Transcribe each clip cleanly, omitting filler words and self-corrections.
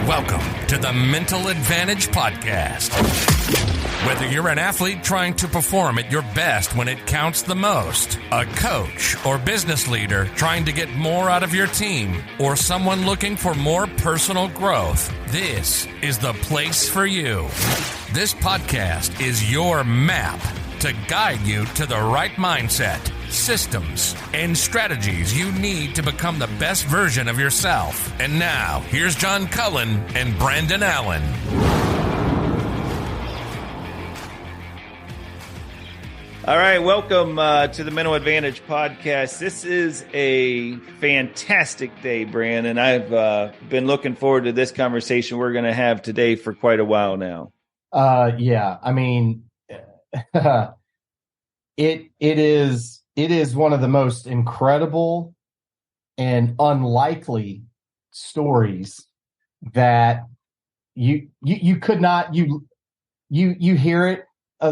Welcome to the Mental Advantage Podcast. Whether you're an athlete trying to perform at your best when it counts the most, a coach or business leader trying to get more out of your team, or someone looking for more personal growth, this is the place for you. This podcast is your map to guide you to the right mindset, systems, and strategies you need to become the best version of yourself. And now, here's Jon Cullen and Brandon Allen. All right, welcome to the Mental Advantage Podcast. This is a fantastic day, Brandon. I've been looking forward to this conversation we're going to have today for quite a while now. It is one of the most incredible and unlikely stories that you could not you hear it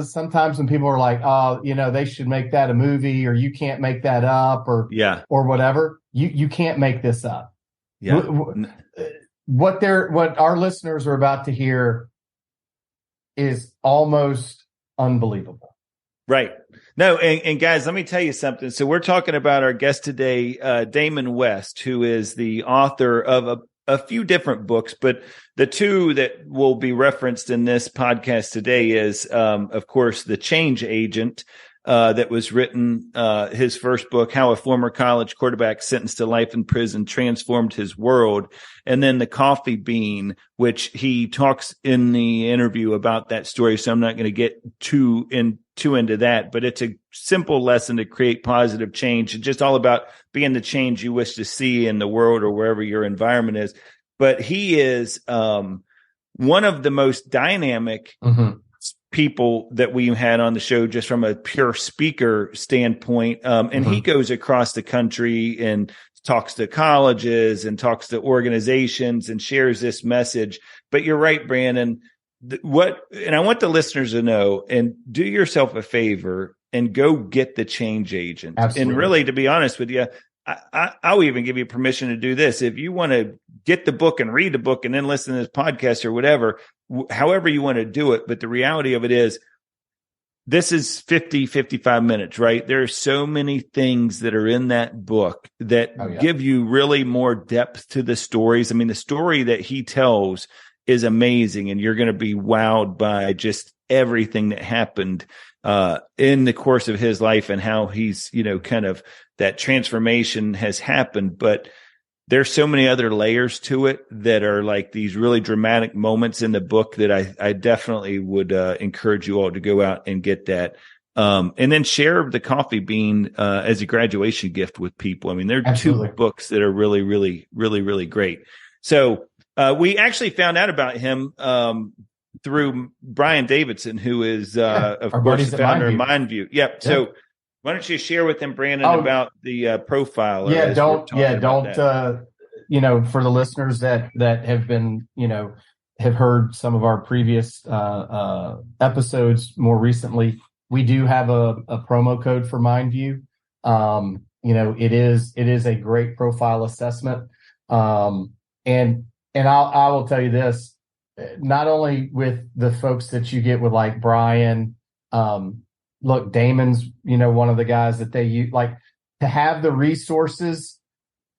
sometimes when people are like, oh, they should make that a movie, or you can't make that up, or whatever. You can't make this up. Yeah. What our listeners are about to hear is almost unbelievable. Right. No, and guys, let me tell you something. So we're talking about our guest today, Damon West, who is the author of a few different books, but the two that will be referenced in this podcast today is, of course, The Change Agent, that was written, his first book, How a Former College Quarterback Sentenced to Life in Prison Transformed His World. And then The Coffee Bean, which he talks in the interview about that story. So I'm not going to get too into that, but it's a simple lesson to create positive change. It's just all about being the change you wish to see in the world or wherever your environment is. But he is, one of the most dynamic people that we had on the show, just from a pure speaker standpoint. And he goes across the country and talks to colleges and talks to organizations and shares this message. But you're right, Brandon. And I want the listeners to know, and do yourself a favor and go get The Change Agent. Absolutely. And really, to be honest with you, I'll even give you permission to do this. If you want to get the book and read the book and then listen to this podcast or whatever, however you want to do it. But the reality of it is, this is 55 minutes, right? There are so many things that are in that book that give you really more depth to the stories. I mean, the story that he tells is amazing, and you're going to be wowed by just everything that happened in the course of his life and how he's, kind of that transformation has happened. But there's so many other layers to it that are like these really dramatic moments in the book that I definitely would encourage you all to go out and get that. And then share The Coffee Bean as a graduation gift with people. I mean, they're two books that are really, really, really, really great. So we actually found out about him through Brian Davidson, who is, of course, the founder of MindView. Yep. So why don't you share with him, Brandon, about the profile? For the listeners that have been, have heard some of our previous episodes more recently, we do have a promo code for MindView. It is a great profile assessment. And I will tell you this, not only with the folks that you get with like Brian, look, Damon's, one of the guys that they use, like, to have the resources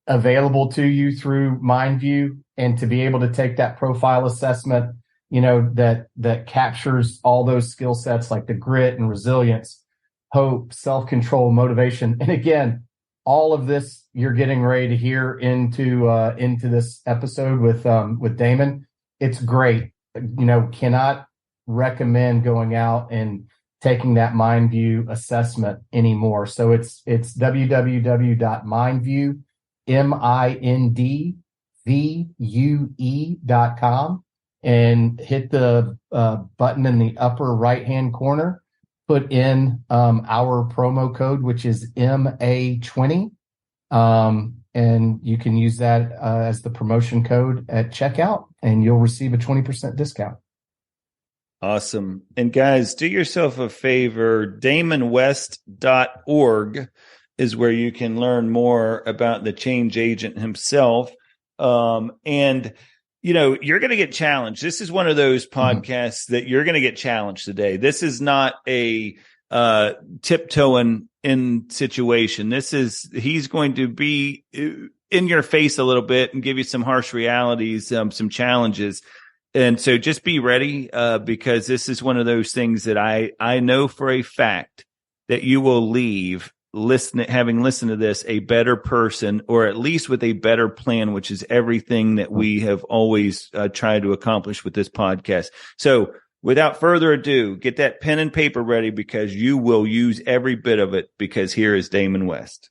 available to you through MindView and to be able to take that profile assessment, that captures all those skill sets like the grit and resilience, hope, self-control, motivation. And again, all of this you're getting ready to hear into this episode with Damon. It's great. Cannot recommend going out and taking that MindView assessment anymore. So it's www.mindview, mindvue.com, and hit the button in the upper right-hand corner. Put in our promo code, which is MA20. And you can use that as the promotion code at checkout, and you'll receive a 20% discount. Awesome. And guys, do yourself a favor. DamonWest.org is where you can learn more about the change agent himself. And you're going to get challenged. This is one of those podcasts that you're going to get challenged today. This is not a tiptoeing in situation. He's going to be in your face a little bit and give you some harsh realities, some challenges. And so just be ready, because this is one of those things that I know for a fact that you will leave having listened to this a better person, or at least with a better plan, which is everything that we have always tried to accomplish with this podcast. So without further ado, get that pen and paper ready, because you will use every bit of it, because here is Damon West.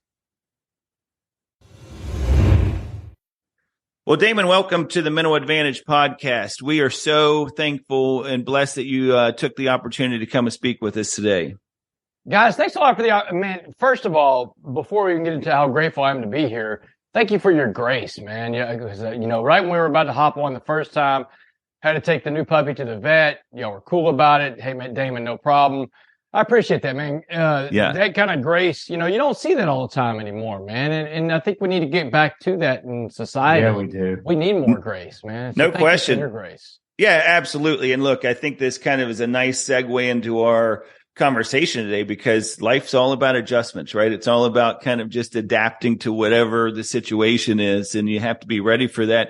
Well, Damon, welcome to the Mental Advantage podcast. We are so thankful and blessed that you took the opportunity to come and speak with us today. Guys, thanks a lot for man. First of all, before we can get into how grateful I am to be here, thank you for your grace, man. Yeah, because, right when we were about to hop on the first time, had to take the new puppy to the vet. Y'all were cool about it. Hey, man, Damon, no problem. I appreciate that, man. That kind of grace, you don't see that all the time anymore, man. And I think we need to get back to that in society. Yeah, we do. We need more grace, man. So no question. Your grace. Yeah, absolutely. And look, I think this kind of is a nice segue into our conversation today, because life's all about adjustments, right? It's all about kind of just adapting to whatever the situation is, and you have to be ready for that.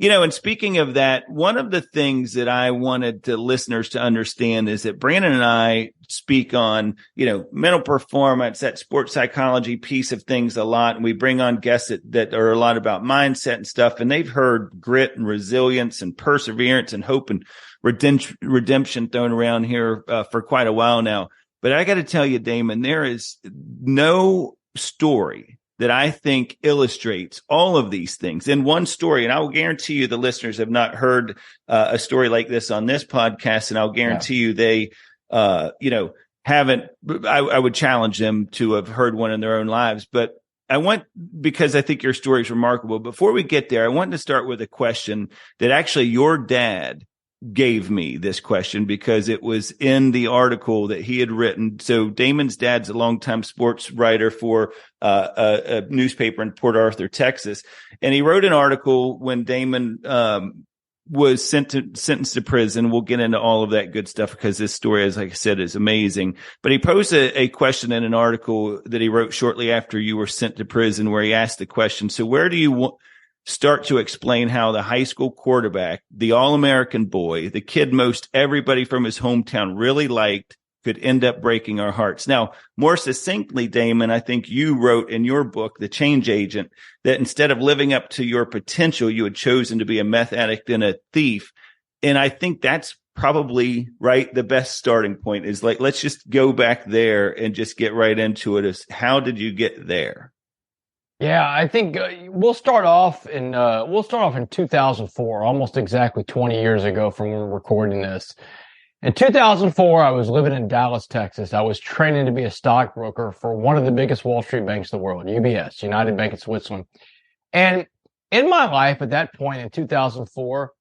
And speaking of that, one of the things that I wanted the listeners to understand is that Brandon and I speak on, mental performance, that sports psychology piece of things a lot. And we bring on guests that are a lot about mindset and stuff. And they've heard grit and resilience and perseverance and hope and redemption thrown around here for quite a while now. But I got to tell you, Damon, there is no story that I think illustrates all of these things in one story. And I will guarantee you the listeners have not heard a story like this on this podcast. And I'll guarantee you they, haven't. I would challenge them to have heard one in their own lives. But because I think your story is remarkable. Before we get there, I want to start with a question that actually your dad gave me this question, because it was in the article that he had written. So Damon's dad's a longtime sports writer for a newspaper in Port Arthur, Texas. And he wrote an article when Damon was sentenced to prison. We'll get into all of that good stuff, because this story, as like I said, is amazing. But he posed a question in an article that he wrote shortly after you were sent to prison, where he asked the question, so where do you start to explain how the high school quarterback, the All-American boy, the kid most everybody from his hometown really liked, could end up breaking our hearts? Now, more succinctly, Damon, I think you wrote in your book, The Change Agent, that instead of living up to your potential, you had chosen to be a meth addict and a thief. And I think that's probably right. The best starting point is let's just go back there and just get right into it. How did you get there? Yeah, I think we'll start off in 2004, almost exactly 20 years ago from when we're recording this. In 2004, I was living in Dallas, Texas. I was training to be a stockbroker for one of the biggest Wall Street banks in the world, UBS, United Bank of Switzerland. And in my life at that point in 2004,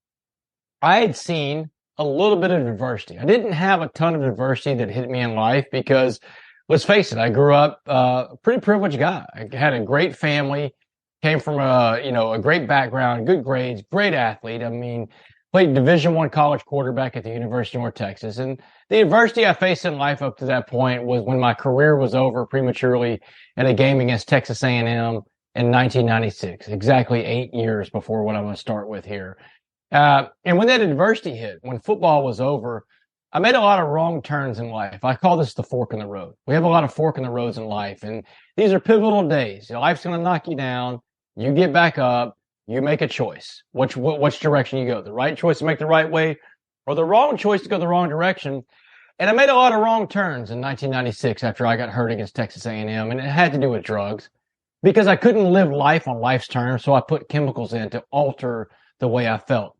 I had seen a little bit of adversity. I didn't have a ton of adversity that hit me in life because, let's face it, I grew up a pretty privileged guy. I had a great family, came from a great background, good grades, great athlete. I mean, played Division I college quarterback at the University of North Texas. And the adversity I faced in life up to that point was when my career was over prematurely in a game against Texas A&M in 1996, exactly 8 years before what I'm going to start with here. And when that adversity hit, when football was over, I made a lot of wrong turns in life. I call this the fork in the road. We have a lot of fork in the roads in life, and these are pivotal days. Life's going to knock you down. You get back up. You make a choice. Which direction you go? The right choice to make the right way, or the wrong choice to go the wrong direction. And I made a lot of wrong turns in 1996 after I got hurt against Texas A&M, and it had to do with drugs because I couldn't live life on life's terms, so I put chemicals in to alter the way I felt.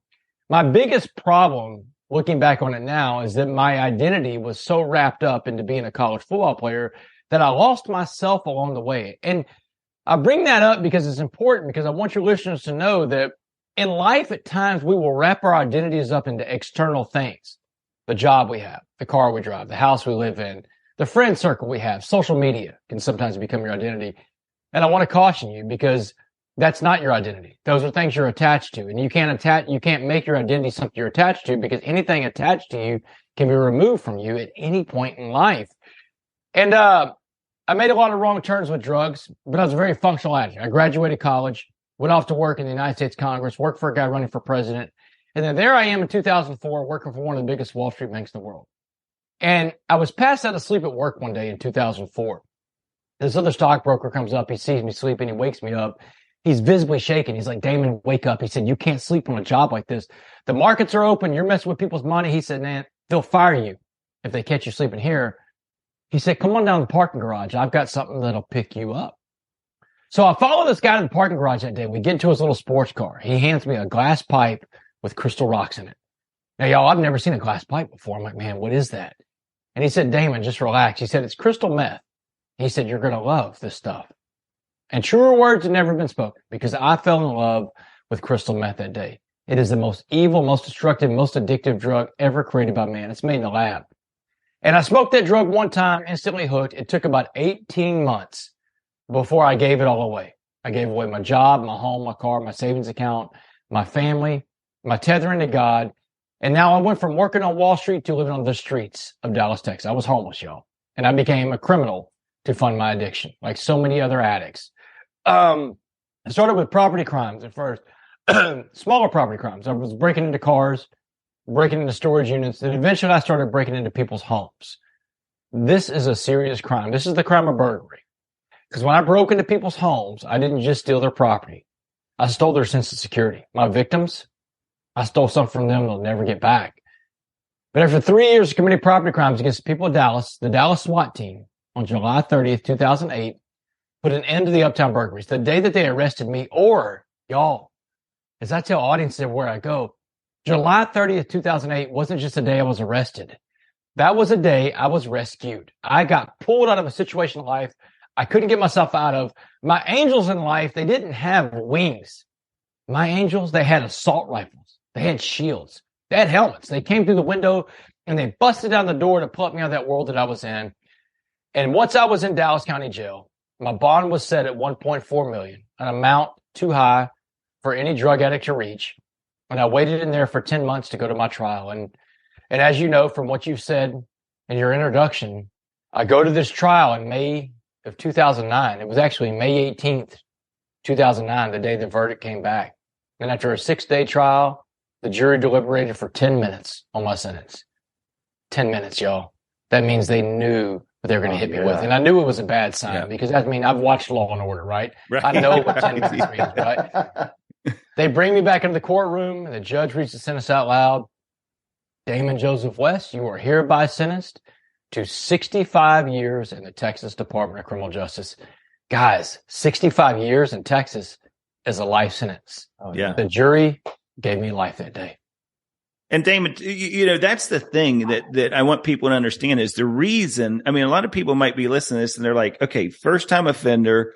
My biggest problem, looking back on it now, is that my identity was so wrapped up into being a college football player that I lost myself along the way. And I bring that up because it's important, because I want your listeners to know that in life, at times, we will wrap our identities up into external things. The job we have, the car we drive, the house we live in, the friend circle we have, social media can sometimes become your identity. And I want to caution you, because That's not your identity. Those are things you're attached to. And you can't make your identity something you're attached to, because anything attached to you can be removed from you at any point in life. And I made a lot of wrong turns with drugs, but I was a very functional addict. I graduated college, went off to work in the United States Congress, worked for a guy running for president. And then there I am in 2004, working for one of the biggest Wall Street banks in the world. And I was passed out of sleep at work one day in 2004. This other stockbroker comes up. He sees me sleeping. He wakes me up. He's visibly shaking. He's like, Damon, wake up. He said, you can't sleep on a job like this. The markets are open. You're messing with people's money. He said, man, they'll fire you if they catch you sleeping here. He said, come on down to the parking garage. I've got something that'll pick you up. So I follow this guy to the parking garage that day. We get into his little sports car. He hands me a glass pipe with crystal rocks in it. Now, y'all, I've never seen a glass pipe before. I'm like, man, what is that? And he said, Damon, just relax. He said, it's crystal meth. He said, you're going to love this stuff. And truer words had never been spoken, because I fell in love with crystal meth that day. It is the most evil, most destructive, most addictive drug ever created by man. It's made in the lab. And I smoked that drug one time, instantly hooked. It took about 18 months before I gave it all away. I gave away my job, my home, my car, my savings account, my family, my tethering to God. And now I went from working on Wall Street to living on the streets of Dallas, Texas. I was homeless, y'all. And I became a criminal to fund my addiction, like so many other addicts. I started with property crimes at first, smaller property crimes. I was breaking into cars, breaking into storage units, and eventually I started breaking into people's homes. This is a serious crime. This is the crime of burglary. Because when I broke into people's homes, I didn't just steal their property. I stole their sense of security. My victims, I stole something from them they'll never get back. But after 3 years of committing property crimes against the people of Dallas, the Dallas SWAT team, on July 30th, 2008, put an end to the Uptown burglaries. The day that they arrested me, or y'all, as I tell audiences everywhere I go, July 30th, 2008 wasn't just a day I was arrested. That was a day I was rescued. I got pulled out of a situation in life I couldn't get myself out of. My angels in life, they didn't have wings. My angels, they had assault rifles. They had shields. They had helmets. They came through the window and they busted down the door to pull me out of that world that I was in. And once I was in Dallas County Jail, my bond was set at $1.4 million, an amount too high for any drug addict to reach. And I waited in there for 10 months to go to my trial. And as you know, from what you've said in your introduction, I go to this trial in May of 2009. It was actually May 18th, 2009, the day the verdict came back. And after a 6-day trial, the jury deliberated for 10 minutes on my sentence. 10 minutes, y'all. That means they knew what they were going to hit me with. And I knew it was a bad sign because I mean, I've watched Law and Order, right? I know what 10 minutes means, right? They bring me back into the courtroom and the judge reads the sentence out loud. Damon Joseph West, you are hereby sentenced to 65 years in the Texas Department of Criminal Justice. Guys, 65 years in Texas is a life sentence. The jury gave me life that day. And Damon, you know, that's the thing that I want people to understand is the reason. I mean, a lot of people might be listening to this and they're like, okay, first time offender,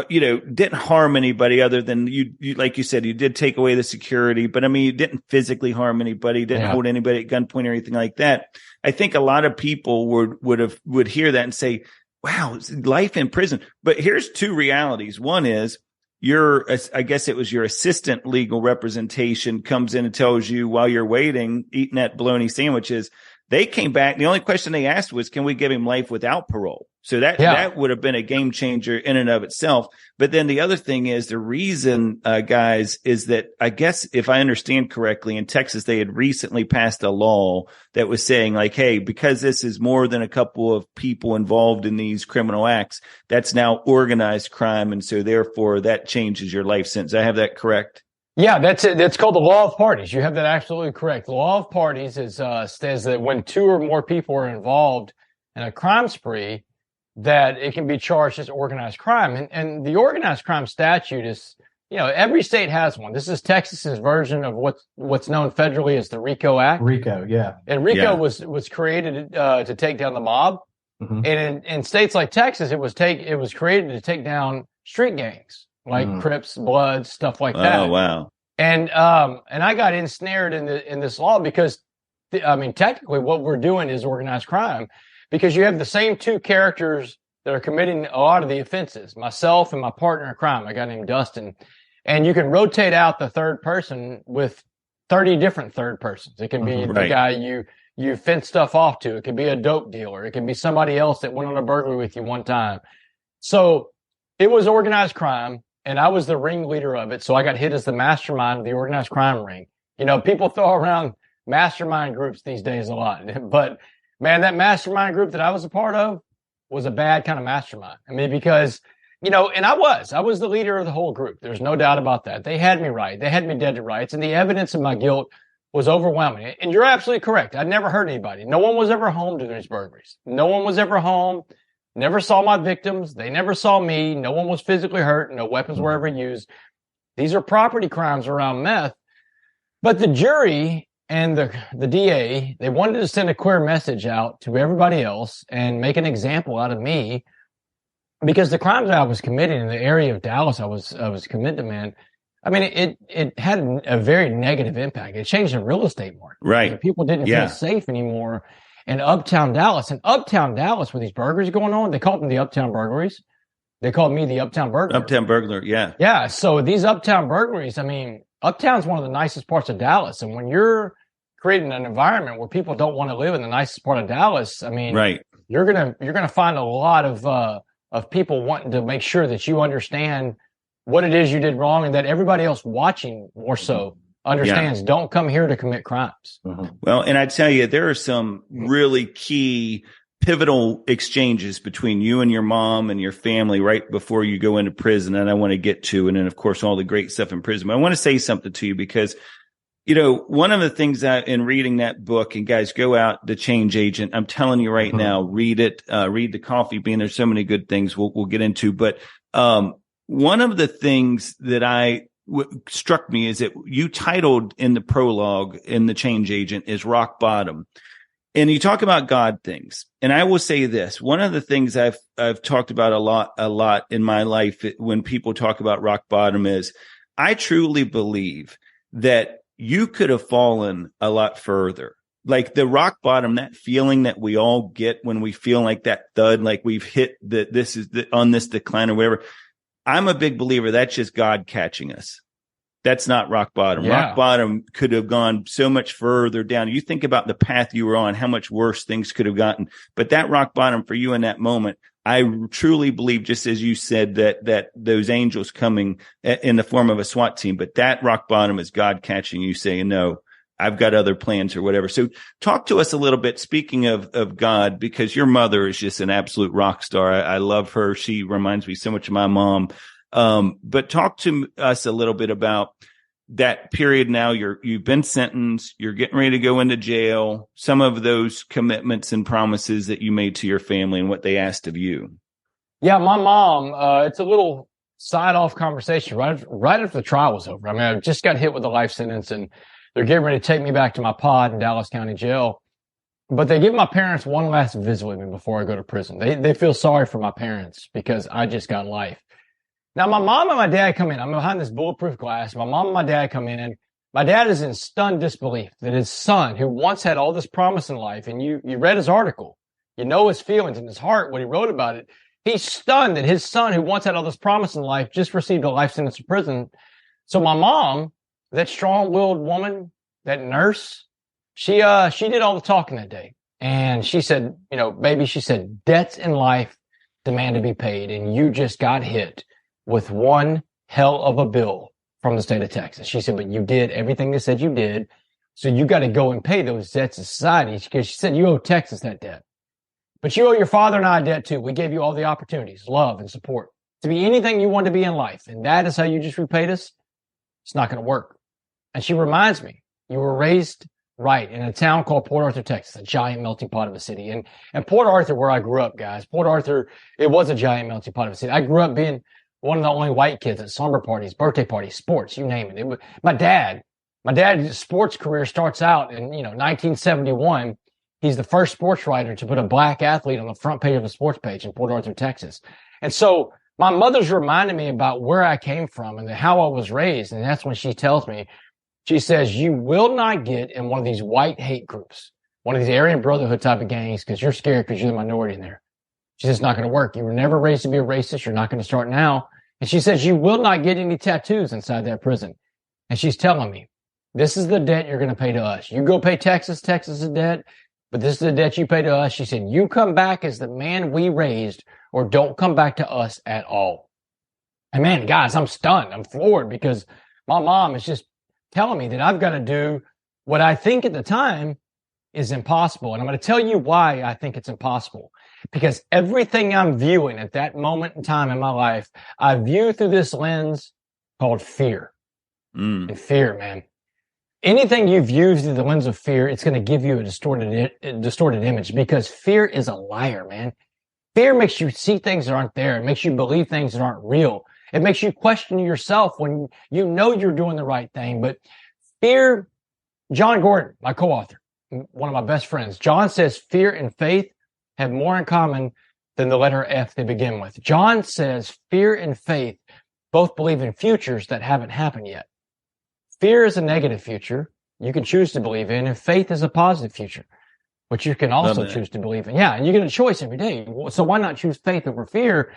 didn't harm anybody other than you, like you said, you did take away the security, but I mean, you didn't physically harm anybody, didn't hold anybody at gunpoint or anything like that. I think a lot of people would hear that and say, wow, life in prison. But here's two realities. One is I guess it was your assistant legal representation comes in and tells you while you're waiting, eating that bologna sandwiches, they came back. The only question they asked was, can we give him life without parole? So that would have been a game changer in and of itself. But then the other thing is the reason, guys, is that I guess if I understand correctly, in Texas, they had recently passed a law that was saying like, hey, because this is more than a couple of people involved in these criminal acts, that's now organized crime. And so therefore that changes your life sentence. I have that correct? Yeah, that's it. That's called the law of parties. You have that absolutely correct. The law of parties says that when two or more people are involved in a crime spree, that it can be charged as organized crime. And the organized crime statute is, every state has one. This is Texas's version of what's known federally as the RICO Act. RICO, yeah. And RICO was created to take down the mob. Mm-hmm. And in states like Texas, it was created to take down street gangs like Crips, Bloods, stuff like that. Oh, wow. And I got ensnared in this law because technically what we're doing is organized crime. Because you have the same two characters that are committing a lot of the offenses, myself and my partner in crime, a guy named Dustin. And you can rotate out the third person with 30 different third persons. It can be the guy you fence stuff off to. It could be a dope dealer. It can be somebody else that went on a burglary with you one time. So it was organized crime, and I was the ringleader of it. So I got hit as the mastermind of the organized crime ring. You know, people throw around mastermind groups these days a lot. But, man, that mastermind group that I was a part of was a bad kind of mastermind. I mean, because, you know, and I was the leader of the whole group. There's no doubt about that. They had me right. They had me dead to rights. And the evidence of my guilt was overwhelming. And you're absolutely correct. I never hurt anybody. No one was ever home during these burglaries. No one was ever home. Never saw my victims. They never saw me. No one was physically hurt. No weapons were ever used. These are property crimes around meth. But the jury and the DA, they wanted to send a clear message out to everybody else and make an example out of me, because the crimes I was committing in the area of Dallas I was committed, man. I mean, it had a very negative impact. It changed the real estate market. Right. I mean, people didn't feel safe anymore in Uptown Dallas. And Uptown Dallas, with these burglaries going on, they called them the Uptown burglaries. They called me the Uptown burglar. Uptown burglar, yeah. Yeah. So these Uptown burglaries, I mean, Uptown's one of the nicest parts of Dallas. And when you're creating an environment where people don't want to live in the nicest part of Dallas, I mean, you're gonna find a lot of people wanting to make sure that you understand what it is you did wrong, and that everybody else watching more so understands. Don't come here to commit crimes. Well, and I tell you, there are some really key pivotal exchanges between you and your mom and your family right before you go into prison, and I want to get to, and then of course all the great stuff in prison. But I want to say something to you, because you know, one of the things that in reading that book, and guys, go out, The Change Agent. I'm telling you right now, read it, read The Coffee Bean. There's so many good things we'll get into. But, one of the things that struck me is that you titled in the prologue in The Change Agent is Rock Bottom. And you talk about God things. And I will say this, one of the things I've talked about a lot in my life when people talk about rock bottom is I truly believe that you could have fallen a lot further. Like the rock bottom, that feeling that we all get when we feel like that thud, like we've hit on this decline or whatever. I'm a big believer that's just God catching us. That's not rock bottom. Yeah. Rock bottom could have gone so much further down. You think about the path you were on, how much worse things could have gotten. But that rock bottom for you in that moment, I truly believe, just as you said, that those angels coming in the form of a SWAT team, but that rock bottom is God catching you saying, no, I've got other plans or whatever. So talk to us a little bit, speaking of God, because your mother is just an absolute rock star. I love her. She reminds me so much of my mom. But talk to us a little bit about that period. Now you've been sentenced, you're getting ready to go into jail, some of those commitments and promises that you made to your family and what they asked of you. Yeah, my mom, it's a little side off conversation right after the trial was over. I mean, I just got hit with a life sentence, and they're getting ready to take me back to my pod in Dallas County Jail. But they give my parents one last visit with me before I go to prison. They feel sorry for my parents because I just got life. Now, my mom and my dad come in. I'm behind this bulletproof glass. My mom and my dad come in. My dad is in stunned disbelief that his son, who once had all this promise in life, and you read his article, you know his feelings in his heart when he wrote about it. He's stunned that his son, who once had all this promise in life, just received a life sentence in prison. So my mom, that strong-willed woman, that nurse, she did all the talking that day. And she said, you know, baby, she said, debts in life demand to be paid, and you just got hit with one hell of a bill from the state of Texas. She said, but you did everything they said you did, so you got to go and pay those debts to society. Because she said, you owe Texas that debt. But you owe your father and I a debt too. We gave you all the opportunities, love, and support to be anything you want to be in life. And that is how you just repaid us? It's not going to work. And she reminds me, you were raised right in a town called Port Arthur, Texas, a giant melting pot of a city. And Port Arthur, where I grew up, guys, Port Arthur, it was a giant melting pot of a city. I grew up being one of the only white kids at slumber parties, birthday parties, sports, you name it. My dad's sports career starts out in, 1971. He's the first sports writer to put a black athlete on the front page of a sports page in Port Arthur, Texas. And so my mother's reminding me about where I came from and how I was raised. And that's when she tells me, she says, you will not get in one of these white hate groups, one of these Aryan Brotherhood type of gangs, because you're scared because you're the minority in there. She says, it's not going to work. You were never raised to be a racist. You're not going to start now. And she says, you will not get any tattoos inside that prison. And she's telling me, this is the debt you're going to pay to us. You go pay Texas is debt, but this is the debt you pay to us. She said, you come back as the man we raised, or don't come back to us at all. And man, guys, I'm stunned. I'm floored because my mom is just telling me that I've got to do what I think at the time is impossible. And I'm going to tell you why I think it's impossible. Because everything I'm viewing at that moment in time in my life, I view through this lens called fear. And fear, man. Anything you view through the lens of fear, it's going to give you a distorted image, because fear is a liar, man. Fear makes you see things that aren't there. It makes you believe things that aren't real. It makes you question yourself when you know you're doing the right thing. But fear, Jon Gordon, my co-author, one of my best friends, Jon says fear and faith have more in common than the letter F they begin with. Jon says fear and faith both believe in futures that haven't happened yet. Fear is a negative future you can choose to believe in, and faith is a positive future, which you can also choose to believe in. Yeah, and you get a choice every day. So why not choose faith over fear?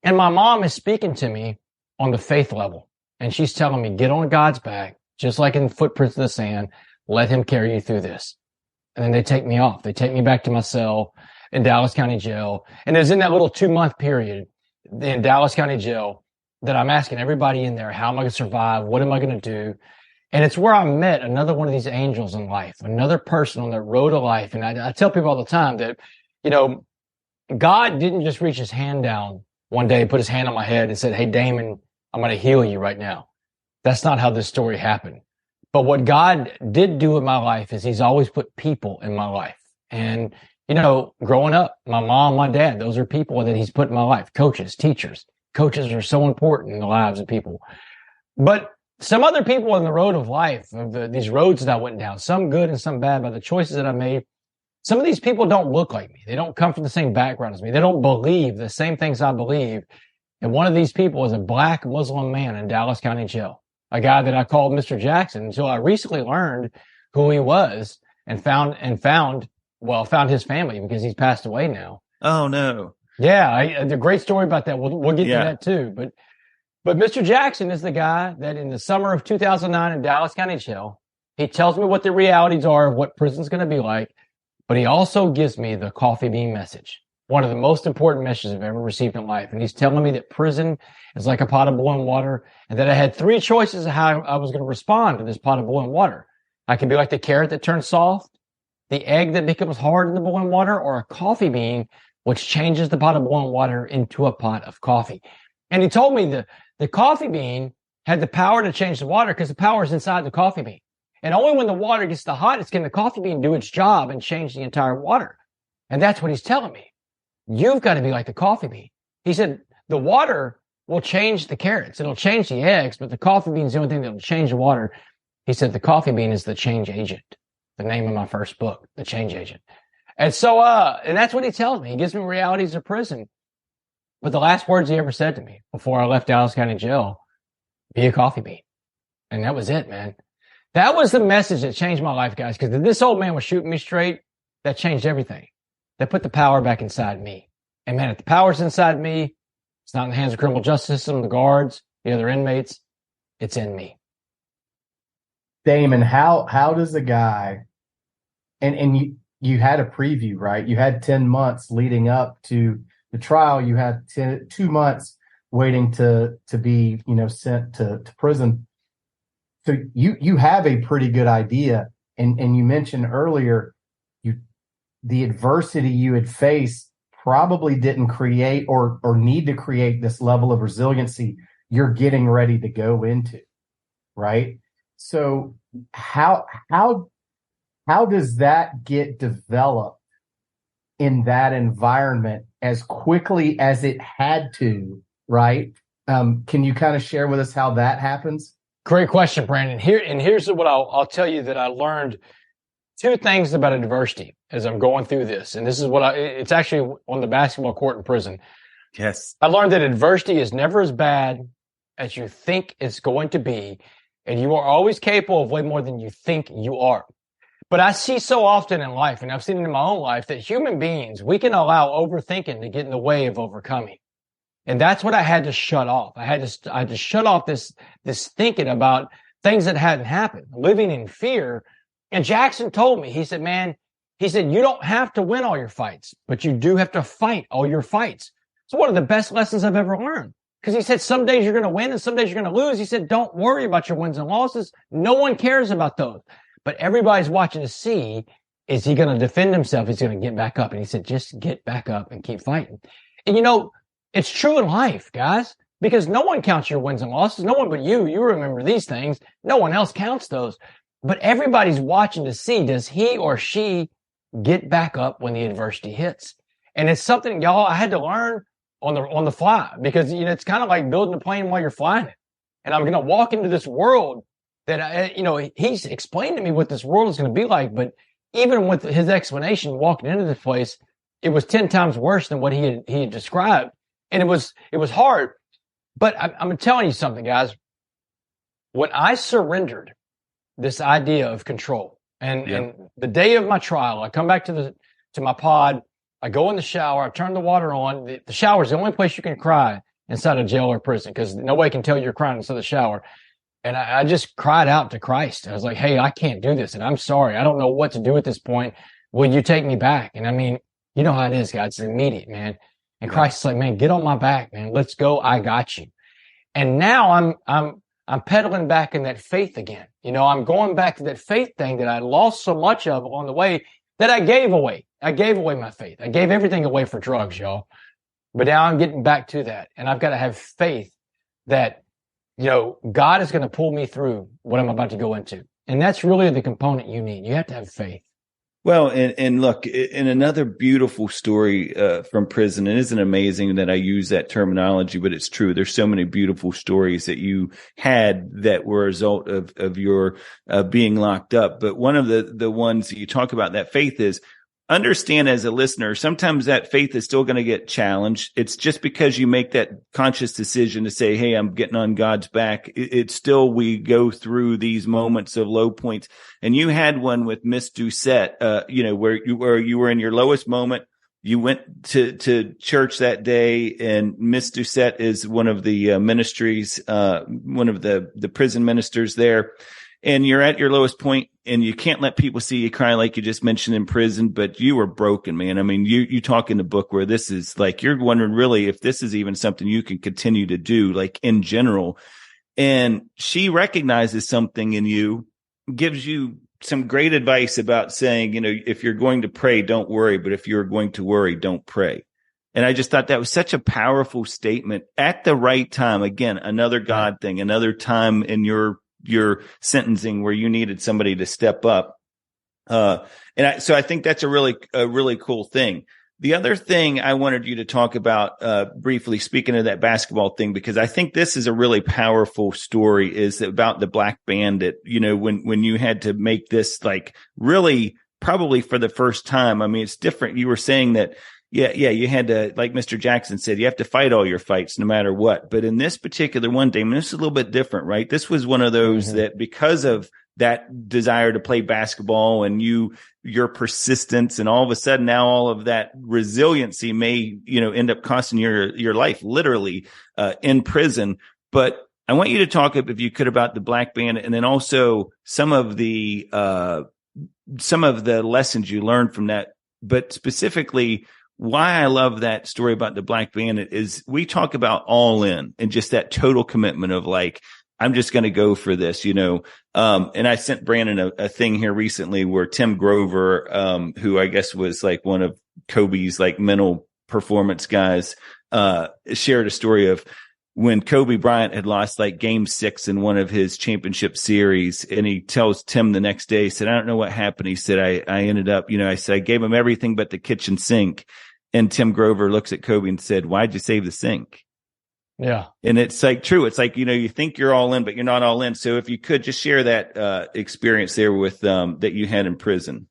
And my mom is speaking to me on the faith level, and she's telling me, get on God's back, just like in Footprints in the Sand. Let him carry you through this. And then they take me off. They take me back to my cell in Dallas County Jail. And it was in that little 2-month period in Dallas County Jail that I'm asking everybody in there, how am I going to survive? What am I going to do? And it's where I met another one of these angels in life, another person on that road of life. And I tell people all the time that, you know, God didn't just reach his hand down one day, put his hand on my head and said, hey, Damon, I'm going to heal you right now. That's not how this story happened. But what God did do in my life is he's always put people in my life. And, you know, growing up, my mom, my dad, those are people that he's put in my life. Coaches, teachers. Coaches are so important in the lives of people. But some other people on the road of life, these roads that I went down, some good and some bad by the choices that I made, some of these people don't look like me. They don't come from the same background as me. They don't believe the same things I believe. And one of these people is a black Muslim man in Dallas County Jail, a guy that I called Mr. Jackson until I recently learned who he was and found his family, because he's passed away now. Oh, no. Yeah, the great story about that. We'll get to that too. But Mr. Jackson is the guy that in the summer of 2009 in Dallas County Jail, he tells me what the realities are of what prison's going to be like, but he also gives me the coffee bean message, one of the most important messages I've ever received in life. And he's telling me that prison is like a pot of boiling water, and that I had 3 choices of how I was going to respond to this pot of boiling water. I could be like the carrot that turns soft, the egg that becomes hard in the boiling water, or a coffee bean, which changes the pot of boiling water into a pot of coffee. And he told me the coffee bean had the power to change the water because the power is inside the coffee bean. And only when the water gets the hottest can the coffee bean do its job and change the entire water. And that's what he's telling me. You've got to be like the coffee bean. He said the water will change the carrots. It'll change the eggs, but the coffee bean is the only thing that will change the water. He said the coffee bean is the change agent, the name of my first book, The Change Agent. And so, and that's what he tells me. He gives me realities of prison. But the last words he ever said to me before I left Dallas County Jail, be a coffee bean. And that was it, man. That was the message that changed my life, guys. Because if this old man was shooting me straight, that changed everything. That put the power back inside me. And man, if the power's inside me, it's not in the hands of criminal justice system, the guards, the other inmates. It's in me. Damon, how does a guy, and you had a preview, right? You had 10 months leading up to the trial. You had 2 months waiting to be, sent to prison. So you have a pretty good idea. And you mentioned earlier, the adversity you had faced probably didn't create or need to create this level of resiliency you're getting ready to go into, right? So how does that get developed in that environment as quickly as it had to, right? Can you kind of share with us how that happens? Great question, Brandon. Here's what I'll tell you that I learned 2 things about adversity as I'm going through this. And this is it's actually on the basketball court in prison. Yes. I learned that adversity is never as bad as you think it's going to be. And you are always capable of way more than you think you are. But I see so often in life, and I've seen it in my own life, that human beings, we can allow overthinking to get in the way of overcoming. And that's what I had to shut off. I had to shut off this thinking about things that hadn't happened, living in fear. And Jackson told me, he said, man, he said, you don't have to win all your fights, but you do have to fight all your fights. It's one of the best lessons I've ever learned. Because he said, some days you're going to win and some days you're going to lose. He said, don't worry about your wins and losses. No one cares about those. But everybody's watching to see, is he going to defend himself? Is he going to get back up? And he said, just get back up and keep fighting. And it's true in life, guys, because no one counts your wins and losses. No one but you. You remember these things. No one else counts those. But everybody's watching to see, does he or she get back up when the adversity hits? And it's something, y'all, I had to learn on the fly, because it's kind of like building a plane while you're flying it. And I'm going to walk into this world that he's explained to me what this world is going to be like. But even with his explanation, walking into this place, it was 10 times worse than what he had described, and it was hard. But I'm telling you something, guys. When I surrendered this idea of control, and the day of my trial, I come back to my pod. I go in the shower. I turn the water on. The shower is the only place you can cry inside a jail or prison, because nobody can tell you're crying inside the shower. And I just cried out to Christ. I was like, hey, I can't do this, and I'm sorry. I don't know what to do at this point. Will you take me back? And I mean, you know how it is, guys. It's immediate, man. And Christ is like, man, get on my back, man. Let's go. I got you. And now I'm pedaling back in that faith again. I'm going back to that faith thing that I lost so much of along the way that I gave away. I gave away my faith. I gave everything away for drugs, y'all. But now I'm getting back to that. And I've got to have faith that, God is going to pull me through what I'm about to go into. And that's really the component you need. You have to have faith. Well, and look, in another beautiful story from prison, it isn't amazing that I use that terminology, but it's true. There's so many beautiful stories that you had that were a result of your being locked up. But one of the ones that you talk about, that faith, is understand as a listener, sometimes that faith is still going to get challenged. It's just because you make that conscious decision to say, hey, I'm getting on God's back. It's still, we go through these moments of low points. And you had one with Miss Doucette, where you were in your lowest moment. You went to church that day, and Miss Doucette is one of the ministries, one of the prison ministers there. And you're at your lowest point, and you can't let people see you crying, like you just mentioned, in prison, but you were broken, man. I mean, you talk in the book where this is like, you're wondering really if this is even something you can continue to do, like in general. And she recognizes something in you, gives you some great advice about saying, if you're going to pray, don't worry. But if you're going to worry, don't pray. And I just thought that was such a powerful statement at the right time. Again, another God thing, another time in your sentencing where you needed somebody to step up. So I think that's a really cool thing. The other thing I wanted you to talk about, briefly, speaking of that basketball thing, because I think this is a really powerful story, is about the Black Bandit. When you had to make this, like, really probably for the first time. I mean, it's different. You were saying that, you had to, like Mr. Jackson said, you have to fight all your fights no matter what. But in this particular one, Damon, this is a little bit different, right? This was one of those that, because of that desire to play basketball and your persistence, and all of a sudden now all of that resiliency may, end up costing your life, literally, in prison. But I want you to talk, if you could, about the Black Bandit, and then also some of the lessons you learned from that. But specifically, why I love that story about the Black Bandit is we talk about all in and just that total commitment of, like, I'm just going to go for this, and I sent Brandon a thing here recently where Tim Grover, who I guess was like one of Kobe's like mental performance guys, shared a story of when Kobe Bryant had lost like game 6 in one of his championship series. And he tells Tim the next day, he said, I don't know what happened. He said, I ended up, I said, I gave him everything but the kitchen sink. And Tim Grover looks at Kobe and said, why'd you save the sink? Yeah. And it's like true. It's like, you think you're all in, but you're not all in. So if you could just share that experience there with that you had in prison.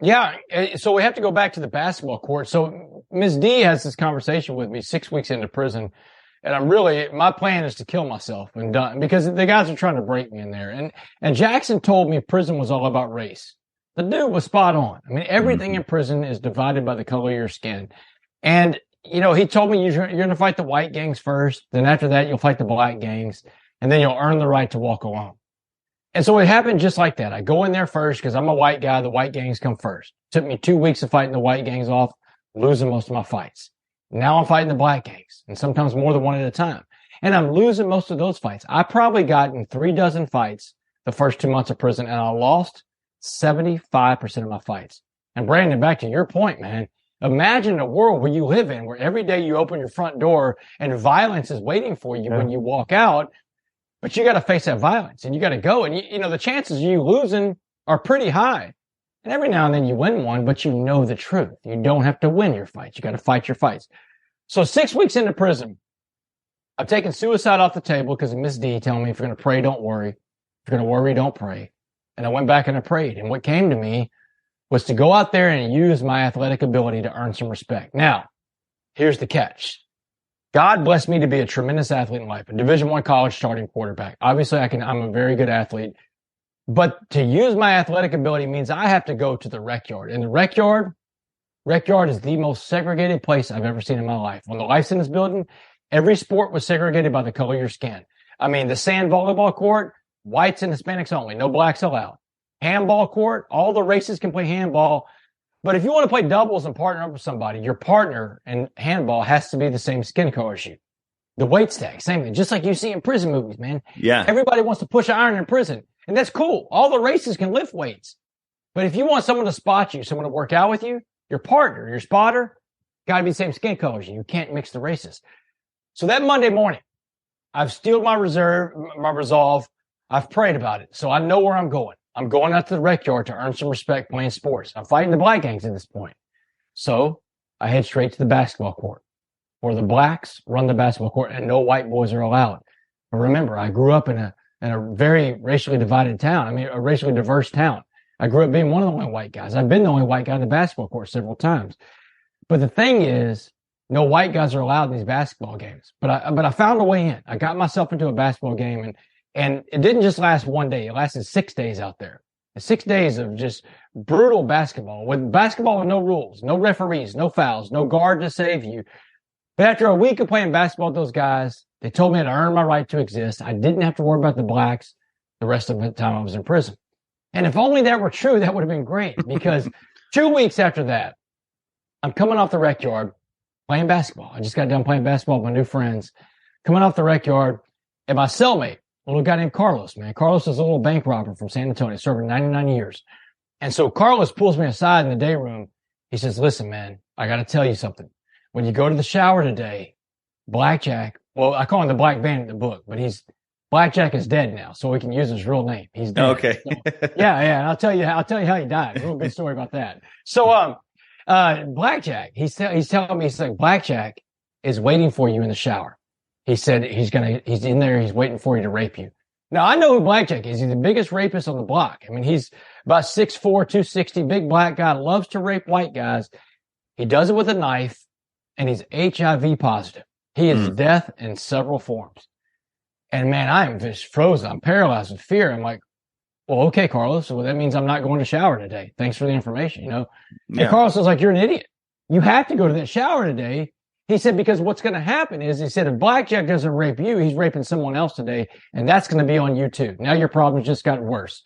Yeah. So we have to go back to the basketball court. So Ms. D has this conversation with me 6 weeks into prison. And my plan is to kill myself and done, because the guys are trying to break me in there. And Jackson told me prison was all about race. The dude was spot on. I mean, everything in prison is divided by the color of your skin. And, he told me you're going to fight the white gangs first. Then after that, you'll fight the black gangs, and then you'll earn the right to walk alone. And so it happened just like that. I go in there first because I'm a white guy. The white gangs come first. It took me 2 weeks of fighting the white gangs off, losing most of my fights. Now I'm fighting the black gangs, and sometimes more than one at a time. And I'm losing most of those fights. I probably got in 36 fights the first 2 months of prison, and I lost 75% of my fights. And Brandon, back to your point, man, imagine a world where you live in, where every day you open your front door and violence is waiting for you when you walk out, but you got to face that violence and you got to go. And the chances of you losing are pretty high. And every now and then you win one, but you know the truth. You don't have to win your fights. You got to fight your fights. So 6 weeks into prison, I've taken suicide off the table because of Miss D telling me if you're going to pray, don't worry. If you're going to worry, don't pray. And I went back and I prayed. And what came to me was to go out there and use my athletic ability to earn some respect. Now, here's the catch. God blessed me to be a tremendous athlete in life, a Division I college starting quarterback. Obviously, I'm a very good athlete. But to use my athletic ability means I have to go to the rec yard. And the rec yard is the most segregated place I've ever seen in my life. On the Life Sentence building, every sport was segregated by the color of your skin. I mean, the sand volleyball court, whites and Hispanics only, no blacks allowed. Handball court, all the races can play handball. But if you want to play doubles and partner up with somebody, your partner in handball has to be the same skin color as you. The weight stack, same thing, just like you see in prison movies, man. Yeah. Everybody wants to push iron in prison, and that's cool. All the races can lift weights. But if you want someone to spot you, someone to work out with you, your partner, your spotter, got to be the same skin color as you. You can't mix the races. So that Monday morning, I've steeled my resolve. I've prayed about it. So I know where I'm going. I'm going out to the rec yard to earn some respect playing sports. I'm fighting the black gangs at this point. So I head straight to the basketball court where the blacks run the basketball court and no white boys are allowed. But remember, I grew up in a very racially divided town. I mean, a racially diverse town. I grew up being one of the only white guys. I've been the only white guy in the basketball court several times. But the thing is, no white guys are allowed in these basketball games. But I found a way in. I got myself into a basketball game and it didn't just last one day. It lasted 6 days out there. 6 days of just brutal basketball with no rules, no referees, no fouls, no guard to save you. But after a week of playing basketball with those guys, they told me to earn my right to exist. I didn't have to worry about the blacks the rest of the time I was in prison. And if only that were true, that would have been great because 2 weeks after that, I'm coming off the rec yard playing basketball. I just got done playing basketball with my new friends, coming off the rec yard, and my cellmate, a little guy named Carlos, man. Carlos is a little bank robber from San Antonio, serving 99 years. And so Carlos pulls me aside in the day room. He says, listen, man, I got to tell you something. When you go to the shower today, Blackjack, well, I call him the Black Bandit in the book, but Blackjack is dead now, so we can use his real name. He's dead. Okay. So, yeah. I'll tell you how he died. A little good story about that. So, Blackjack, he's telling me, he's like, Blackjack is waiting for you in the shower. He said he's in there, he's waiting for you to rape you. Now, I know who Blackjack is. He's the biggest rapist on the block. I mean, he's about 6'4", 260, big black guy, loves to rape white guys. He does it with a knife, and he's HIV positive. He is death in several forms. And man, I am just frozen. I'm paralyzed with fear. I'm like, well, okay, Carlos. So that means I'm not going to shower today. Thanks for the information, you know? Yeah. And Carlos was like, you're an idiot. You have to go to that shower today. He said, because what's going to happen is, he said, if Blackjack doesn't rape you, he's raping someone else today, and that's going to be on you too. Now your problem's just gotten worse.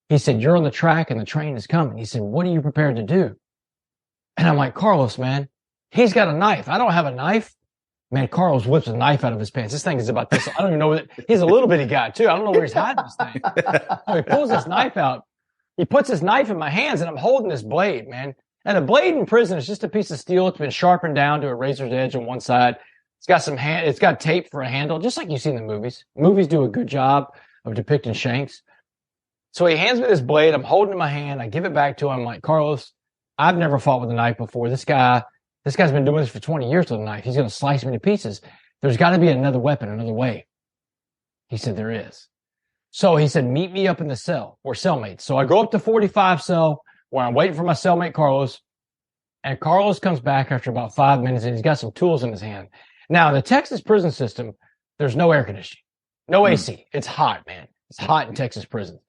He said, you're on the track and the train is coming. He said, what are you prepared to do? And I'm like, Carlos, man, he's got a knife. I don't have a knife. Man, Carlos whips a knife out of his pants. This thing is about this. I don't even know. He's a little bitty guy too. I don't know where he's hiding this thing. So he pulls this knife out. He puts his knife in my hands, and I'm holding this blade, man. And a blade in prison is just a piece of steel. It's been sharpened down to a razor's edge on one side. It's got it's got tape for a handle, just like you see in the movies. Movies do a good job of depicting shanks. So he hands me this blade. I'm holding it in my hand. I give it back to him. I'm like, Carlos, I've never fought with a knife before. This guy's been doing this for 20 years with a knife. He's going to slice me to pieces. There's got to be another weapon, another way. He said, there is. So he said, meet me up in the cell. We're cellmates. So I go up to 45 cell where I'm waiting for my cellmate, Carlos. And Carlos comes back after about 5 minutes, and he's got some tools in his hand. Now, in the Texas prison system, there's no air conditioning, no AC. It's hot, man. It's hot in Texas prisons.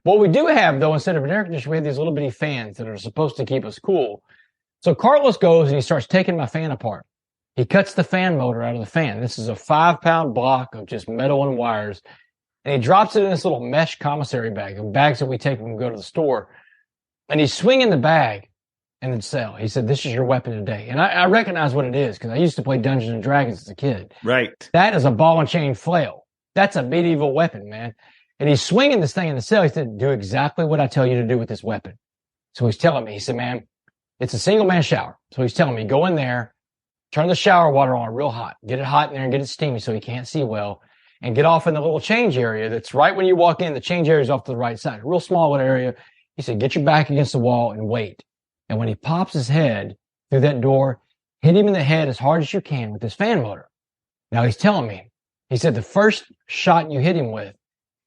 What we do have, though, instead of an air conditioner, we have these little bitty fans that are supposed to keep us cool. So Carlos goes and he starts taking my fan apart. He cuts the fan motor out of the fan. This is a 5-pound block of just metal and wires. And he drops it in this little mesh commissary bag, the bags that we take when we go to the store. And he's swinging the bag in the cell. He said, this is your weapon today. And I recognize what it is because I used to play Dungeons and Dragons as a kid. Right. That is a ball and chain flail. That's a medieval weapon, man. And he's swinging this thing in the cell. He said, do exactly what I tell you to do with this weapon. So he's telling me, he said, man, it's a single man shower. So he's telling me, go in there, turn the shower water on real hot, get it hot in there and get it steamy so he can't see well, and get off in the little change area that's right when you walk in. The change area is off to the right side, a real small little area. He said, get your back against the wall and wait. And when he pops his head through that door, hit him in the head as hard as you can with this fan motor. Now he's telling me, he said, the first shot you hit him with,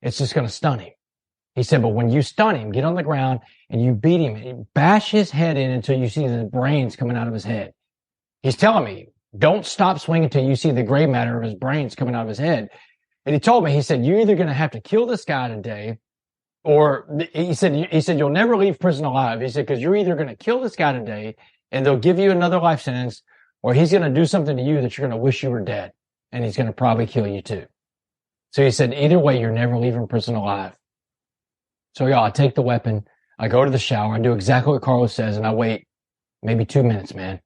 it's just going to stun him. He said, but when you stun him, get on the ground and you beat him and bash his head in until you see his brains coming out of his head. He's telling me, don't stop swinging until you see the gray matter of his brains coming out of his head. And he told me, he said, you're either going to have to kill this guy today, or he said, you'll never leave prison alive. He said, because you're either going to kill this guy today and they'll give you another life sentence, or he's going to do something to you that you're going to wish you were dead. And he's going to probably kill you too. So he said, either way, you're never leaving prison alive. So y'all, I take the weapon, I go to the shower, I do exactly what Carlos says, and I wait maybe 2 minutes, man.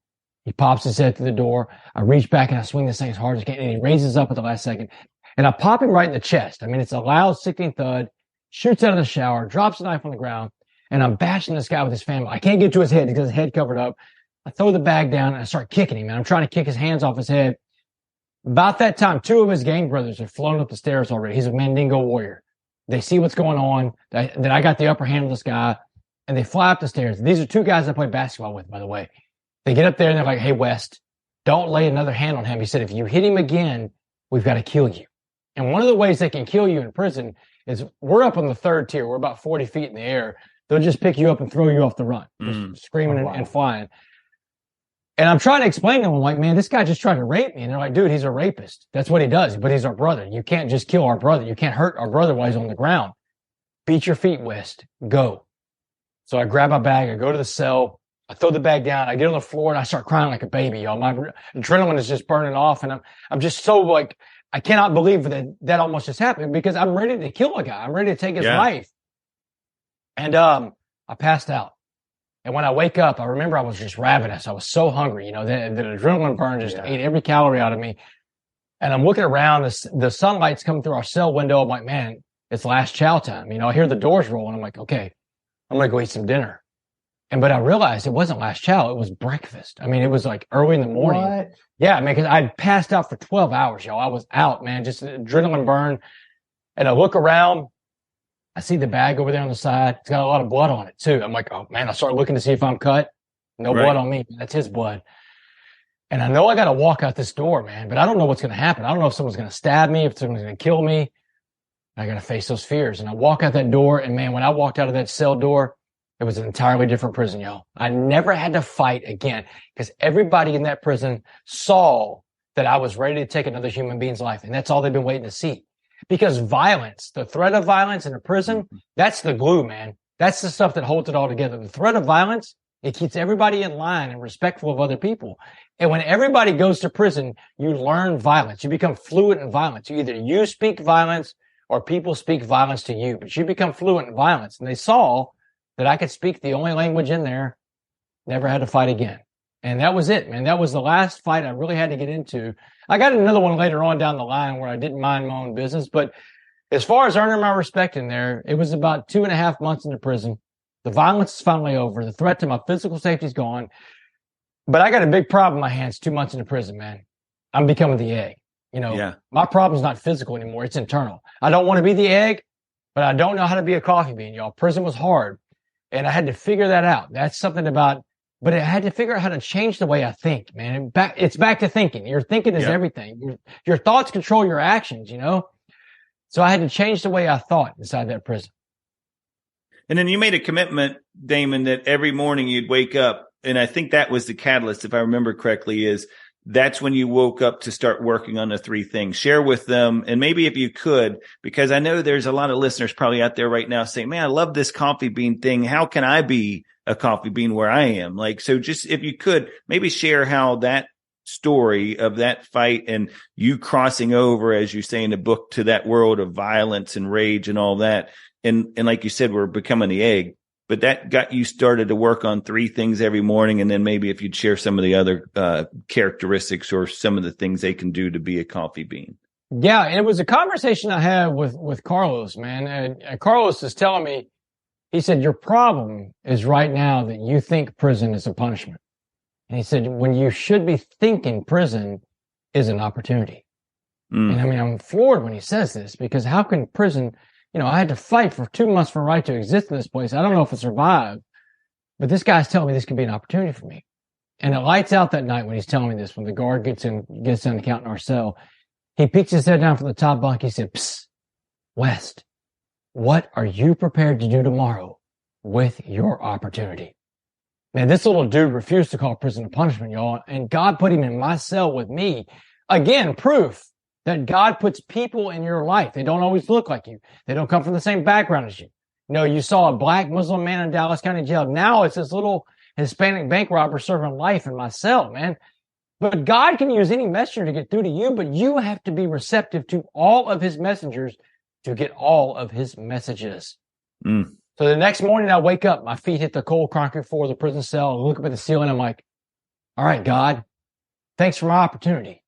He pops his head through the door. I reach back and I swing this thing as hard as I can, and he raises up at the last second. And I pop him right in the chest. I mean, it's a loud, sickening thud, shoots out of the shower, drops the knife on the ground, and I'm bashing this guy with his fan. I can't get to his head because his head covered up. I throw the bag down and I start kicking him, and I'm trying to kick his hands off his head. About that time, 2 of his gang brothers have flown up the stairs already. He's a Mandingo warrior. They see what's going on, that I got the upper hand of this guy, and they fly up the stairs. These are 2 guys I play basketball with, by the way. They get up there and they're like, hey, West, don't lay another hand on him. He said, if you hit him again, we've got to kill you. And one of the ways they can kill you in prison is we're up on the 3rd tier. We're about 40 feet in the air. They'll just pick you up and throw you off the run, just screaming and flying. And I'm trying to explain to them, I'm like, man, this guy just tried to rape me. And they're like, dude, he's a rapist. That's what he does. But he's our brother. You can't just kill our brother. You can't hurt our brother while he's on the ground. Beat your feet, West. Go. So I grab my bag. I go to the cell. I throw the bag down. I get on the floor and I start crying like a baby, y'all. My adrenaline is just burning off. And I'm just so like, I cannot believe that almost just happened because I'm ready to kill a guy. I'm ready to take his life. And I passed out. And when I wake up, I remember I was just ravenous. I was so hungry. You know, the adrenaline burn just ate every calorie out of me. And I'm looking around, the sunlight's coming through our cell window. I'm like, man, it's last chow time. You know, I hear the doors roll and I'm like, okay, I'm going to go eat some dinner. But I realized it wasn't last chow. It was breakfast. I mean, it was like early in the morning. What? Yeah, I mean, because I'd passed out for 12 hours, y'all. I was out, man, just adrenaline burn. And I look around. I see the bag over there on the side. It's got a lot of blood on it, too. I'm like, oh, man, I start looking to see if I'm cut. No blood on me. That's his blood. And I know I got to walk out this door, man, but I don't know what's going to happen. I don't know if someone's going to stab me, if someone's going to kill me. I got to face those fears. And I walk out that door, and, man, when I walked out of that cell door, it was an entirely different prison, y'all. I never had to fight again because everybody in that prison saw that I was ready to take another human being's life, and that's all they've been waiting to see. Because violence, the threat of violence in a prison, that's the glue, man. That's the stuff that holds it all together. The threat of violence, it keeps everybody in line and respectful of other people. And when everybody goes to prison, you learn violence. You become fluent in violence. Either you speak violence or people speak violence to you, but you become fluent in violence. And they saw that I could speak the only language in there, never had to fight again. And that was it, man. That was the last fight I really had to get into. I got another one later on down the line where I didn't mind my own business. But as far as earning my respect in there, it was about 2.5 months into prison. The violence is finally over. The threat to my physical safety is gone. But I got a big problem in my hands 2 months into prison, man. I'm becoming the egg. You know, my problem's not physical anymore. It's internal. I don't want to be the egg, but I don't know how to be a coffee bean, y'all. Prison was hard. And I had to figure that out. That's something about, but I had to figure out how to change the way I think, man. It's back to thinking. Your thinking is everything. Your thoughts control your actions, you know? So I had to change the way I thought inside that prison. And then you made a commitment, Damon, that every morning you'd wake up. And I think that was the catalyst, if I remember correctly, is that's when you woke up to start working on the 3 things. Share with them. And maybe if you could, because I know there's a lot of listeners probably out there right now saying, man, I love this coffee bean thing. How can I be a coffee bean where I am? Like, so just if you could maybe share how that story of that fight and you crossing over, as you say in the book, to that world of violence and rage and all that. And like you said, we're becoming the egg, but that got you started to work on 3 things every morning. And then maybe if you'd share some of the other characteristics or some of the things they can do to be a coffee bean. Yeah, and it was a conversation I had with Carlos, man. And Carlos is telling me, he said, your problem is right now that you think prison is a punishment. And he said, when you should be thinking prison is an opportunity. And I mean, I'm floored when he says this, because how can prison, I had to fight for 2 months for a right to exist in this place. I don't know if it survived, but this guy's telling me this could be an opportunity for me. And it lights out that night when he's telling me this, when the guard gets down to count in our cell. He peeks his head down from the top bunk. He said, "Psst, West, what are you prepared to do tomorrow with your opportunity?" Man, this little dude refused to call prison a punishment, y'all. And God put him in my cell with me. Again, proof that God puts people in your life. They don't always look like you. They don't come from the same background as you. You saw a black Muslim man in Dallas County Jail. Now it's this little Hispanic bank robber serving life in my cell, man. But God can use any messenger to get through to you, but you have to be receptive to all of his messengers to get all of his messages. So the next morning I wake up, my feet hit the cold concrete floor of the prison cell. I look up at the ceiling. I'm like, all right, God, thanks for my opportunity.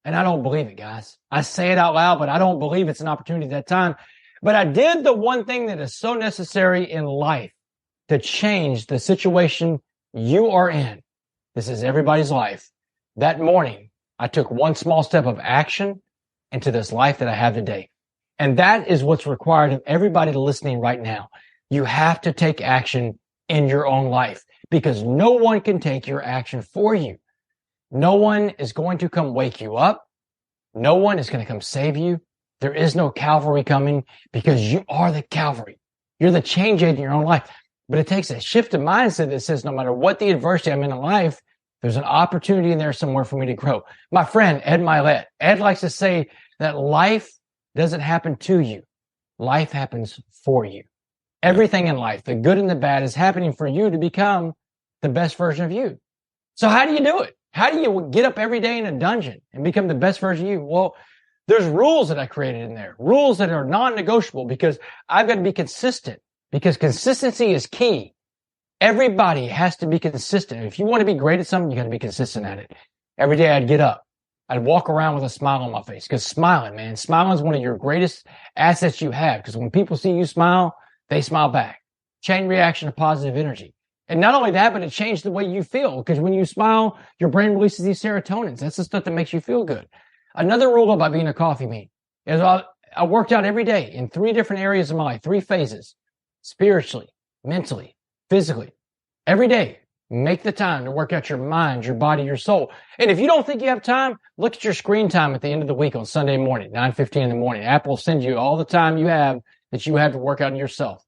And I don't believe it, guys. I say it out loud, but I don't believe it's an opportunity at that time. But I did the one thing that is so necessary in life to change the situation you are in. This is everybody's life. That morning, I took one small step of action into this life that I have today. And that is what's required of everybody listening right now. You have to take action in your own life, because no one can take your action for you. No one is going to come wake you up. No one is going to come save you. There is no Calvary coming, because you are the Calvary. You're the change agent in your own life. But it takes a shift of mindset that says no matter what the adversity I'm in life, there's an opportunity in there somewhere for me to grow. My friend, Ed Milet, Ed likes to say that life doesn't happen to you. Life happens for you. Everything in life, the good and the bad, is happening for you to become the best version of you. So how do you do it? How do you get up every day in a dungeon and become the best version of you? Well, there's rules that I created in there, rules that are non-negotiable, because I've got to be consistent, because consistency is key. Everybody has to be consistent. If you want to be great at something, you got to be consistent at it. Every day I'd get up. I'd walk around with a smile on my face, because smiling is one of your greatest assets you have, because when people see you smile, they smile back. Chain reaction of positive energy. And not only that, but it changed the way you feel, because when you smile, your brain releases these serotonins. That's the stuff that makes you feel good. Another rule about being a coffee bean is I worked out every day in 3 different areas of my life, 3 phases: spiritually, mentally, physically. Every day, make the time to work out your mind, your body, your soul. And if you don't think you have time, look at your screen time at the end of the week on Sunday morning, 9:15 in the morning. Apple will send you all the time you have to work out on yourself.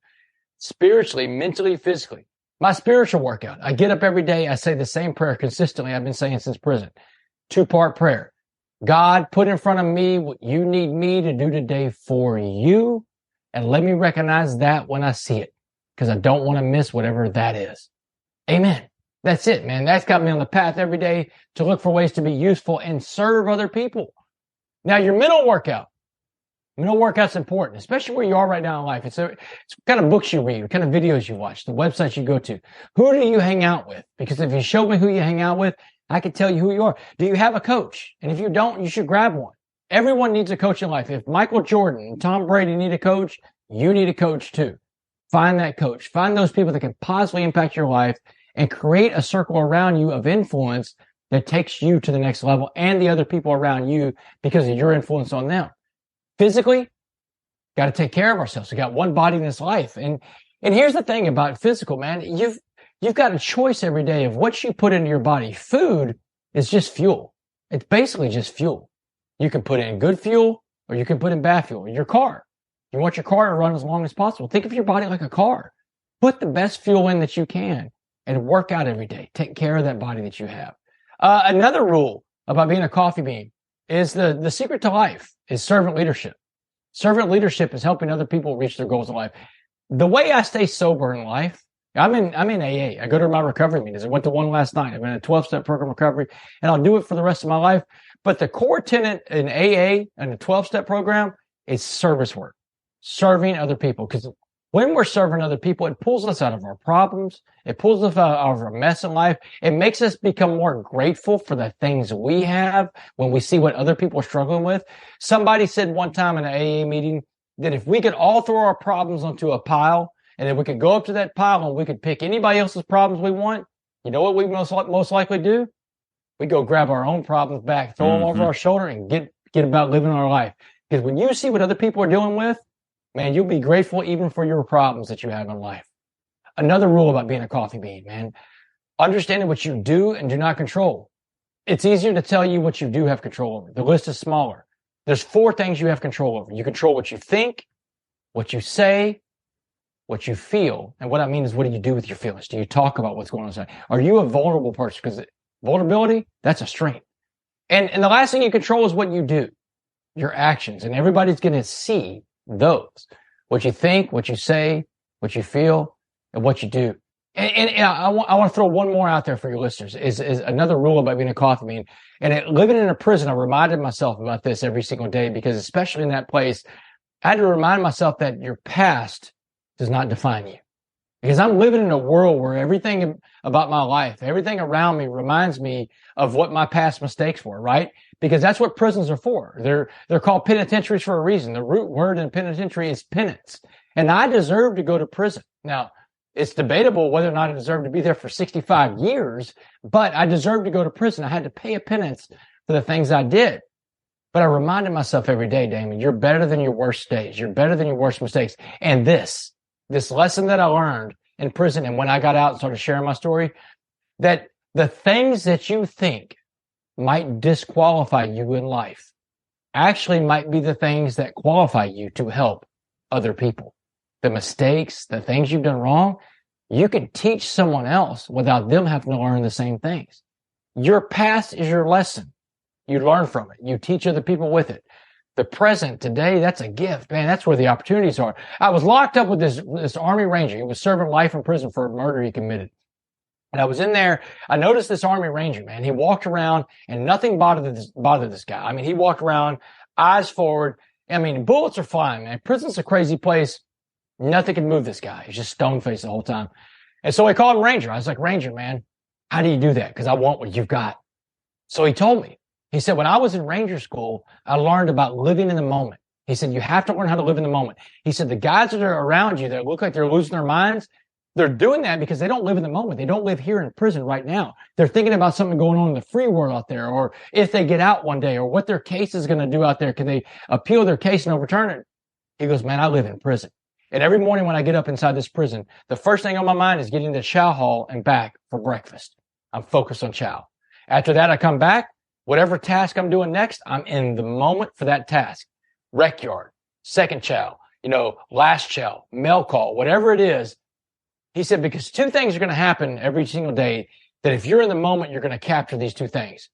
Spiritually, mentally, physically. My spiritual workout, I get up every day. I say the same prayer consistently I've been saying since prison. 2-part prayer. God, put in front of me what you need me to do today for you, and let me recognize that when I see it, because I don't want to miss whatever that is. Amen. That's it, man. That's got me on the path every day to look for ways to be useful and serve other people. Now, your mental workout. Mental workout's important, especially where you are right now in life. It's what kind of books you read, what kind of videos you watch, the websites you go to. Who do you hang out with? Because if you show me who you hang out with, I can tell you who you are. Do you have a coach? And if you don't, you should grab one. Everyone needs a coach in life. If Michael Jordan and Tom Brady need a coach, you need a coach too. Find that coach. Find those people that can positively impact your life and create a circle around you of influence that takes you to the next level and the other people around you because of your influence on them. Physically, got to take care of ourselves. We got one body in this life. And here's the thing about physical, man. You've got a choice every day of what you put into your body. Food is just fuel. It's basically just fuel. You can put in good fuel or you can put in bad fuel. Your car. You want your car to run as long as possible. Think of your body like a car. Put the best fuel in that you can and work out every day. Take care of that body that you have. Another rule about being a coffee bean is the secret to life is servant leadership. Servant leadership is helping other people reach their goals in life. The way I stay sober in life I'm in AA. I go to my recovery meetings. I went to one last night. I'm in a 12-step program recovery, and I'll do it for the rest of my life. But the core tenet in AA and the 12-step program is service work, serving other people. Because when we're serving other people, it pulls us out of our problems. It pulls us out of our mess in life. It makes us become more grateful for the things we have when we see what other people are struggling with. Somebody said one time in an AA meeting that if we could all throw our problems onto a pile, and then we could go up to that pile and we could pick anybody else's problems we want, you know what we most likely do? We go grab our own problems back, throw them over our shoulder, and get about living our life. Because when you see what other people are dealing with, man, you'll be grateful even for your problems that you have in life. Another rule about being a coffee bean, man, understanding what you do and do not control. It's easier to tell you what you do have control over. The list is smaller. There's 4 things you have control over. You control what you think, what you say, what you feel. And what I mean is, what do you do with your feelings? Do you talk about what's going on inside? Are you a vulnerable person? Because vulnerability, that's a strength. And the last thing you control is what you do, your actions. And everybody's going to see those. What you think, what you say, what you feel, and what you do. And I want to throw one more out there for your listeners is another rule about being a coffee bean. And living in a prison, I reminded myself about this every single day, because especially in that place, I had to remind myself that your past does not define you. Because I'm living in a world where everything about my life, everything around me reminds me of what my past mistakes were, right? Because that's what prisons are for. They're called penitentiaries for a reason. The root word in penitentiary is penance. And I deserve to go to prison. Now, it's debatable whether or not I deserve to be there for 65 years, but I deserve to go to prison. I had to pay a penance for the things I did. But I reminded myself every day, Damon, you're better than your worst days. You're better than your worst mistakes. And this lesson that I learned in prison, and when I got out and started sharing my story, that the things that you think might disqualify you in life actually might be the things that qualify you to help other people. The mistakes, the things you've done wrong, you can teach someone else without them having to learn the same things. Your past is your lesson. You learn from it. You teach other people with it. The present today, that's a gift, man. That's where the opportunities are. I was locked up with this Army Ranger. He was serving life in prison for a murder he committed. And I was in there. I noticed this Army Ranger, man. He walked around and nothing bothered this guy. I mean, he walked around, eyes forward. I mean, bullets are flying, man. Prison's a crazy place. Nothing can move this guy. He's just stone-faced the whole time. And so I called him Ranger. I was like, Ranger, man, how do you do that? Because I want what you've got. So he told me. He said, when I was in Ranger school, I learned about living in the moment. He said, you have to learn how to live in the moment. He said, the guys that are around you that look like they're losing their minds, they're doing that because they don't live in the moment. They don't live here in prison right now. They're thinking about something going on in the free world out there, or if they get out one day, or what their case is going to do out there. Can they appeal their case and overturn it? He goes, man, I live in prison. And every morning when I get up inside this prison, the first thing on my mind is getting to chow hall and back for breakfast. I'm focused on chow. After that, I come back. Whatever task I'm doing next, I'm in the moment for that task. Rec yard, second chow, last chow, mail call, whatever it is. He said, because 2 things are going to happen every single day, that if you're in the moment, you're going to capture these 2 things.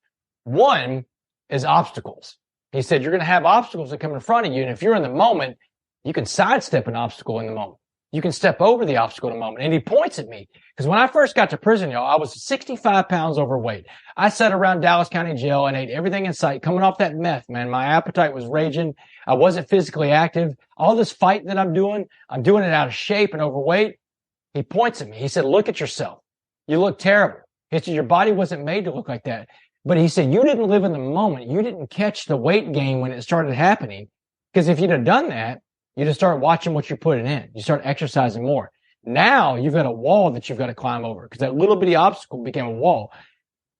One is obstacles. He said, you're going to have obstacles that come in front of you. And if you're in the moment, you can sidestep an obstacle in the moment. You can step over the obstacle in a moment. And he points at me, because when I first got to prison, y'all, I was 65 pounds overweight. I sat around Dallas County Jail and ate everything in sight. Coming off that meth, man, my appetite was raging. I wasn't physically active. All this fighting that I'm doing it out of shape and overweight. He points at me. He said, look at yourself. You look terrible. He said, your body wasn't made to look like that. But he said, you didn't live in the moment. You didn't catch the weight gain when it started happening. Because if you'd have done that, you just start watching what you're putting in. You start exercising more. Now you've got a wall that you've got to climb over, because that little bitty obstacle became a wall.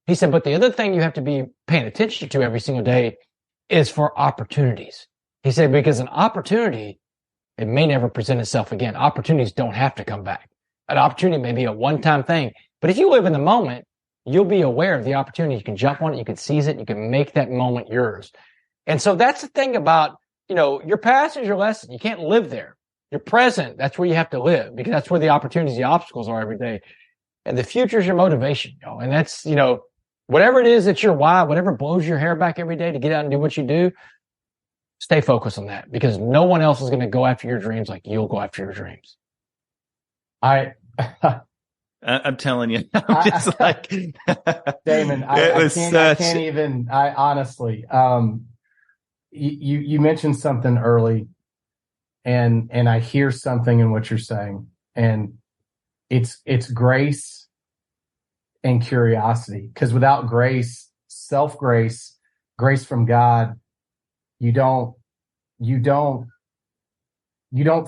He said, but the other thing you have to be paying attention to every single day is for opportunities. He said, because an opportunity, it may never present itself again. Opportunities don't have to come back. An opportunity may be a one-time thing, but if you live in the moment, you'll be aware of the opportunity. You can jump on it. You can seize it. You can make that moment yours. And so that's the thing about, your past is your lesson. You can't live there. Your present, that's where you have to live, because that's where the opportunities, the obstacles are every day. And the future is your motivation, and that's, whatever it is that's your why, whatever blows your hair back every day to get out and do what you do, stay focused on that, because no one else is going to go after your dreams like you'll go after your dreams. I I'm telling you, I'm just like Damon. I can't even. I honestly, you mentioned something early, and I hear something in what you're saying, and it's grace and curiosity. Because without grace, self-grace, grace from God, you don't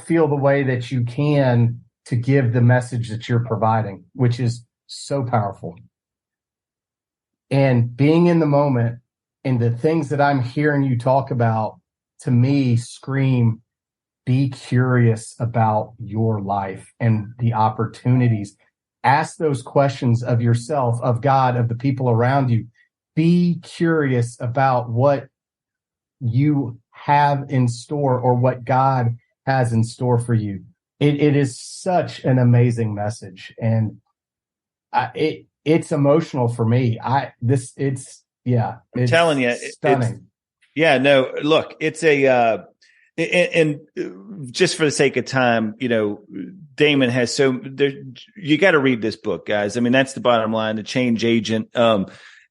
feel the way that you can to give the message that you're providing, which is so powerful. And being in the moment and the things that I'm hearing you talk about, to me, scream, be curious about your life and the opportunities. Ask those questions of yourself, of God, of the people around you. Be curious about what you have in store or what God has in store for you. It is such an amazing message, and it's emotional for me. It's telling you, stunning. Look, it's and just for the sake of time, Damon has you got to read this book, guys. I mean, that's the bottom line. The Change Agent.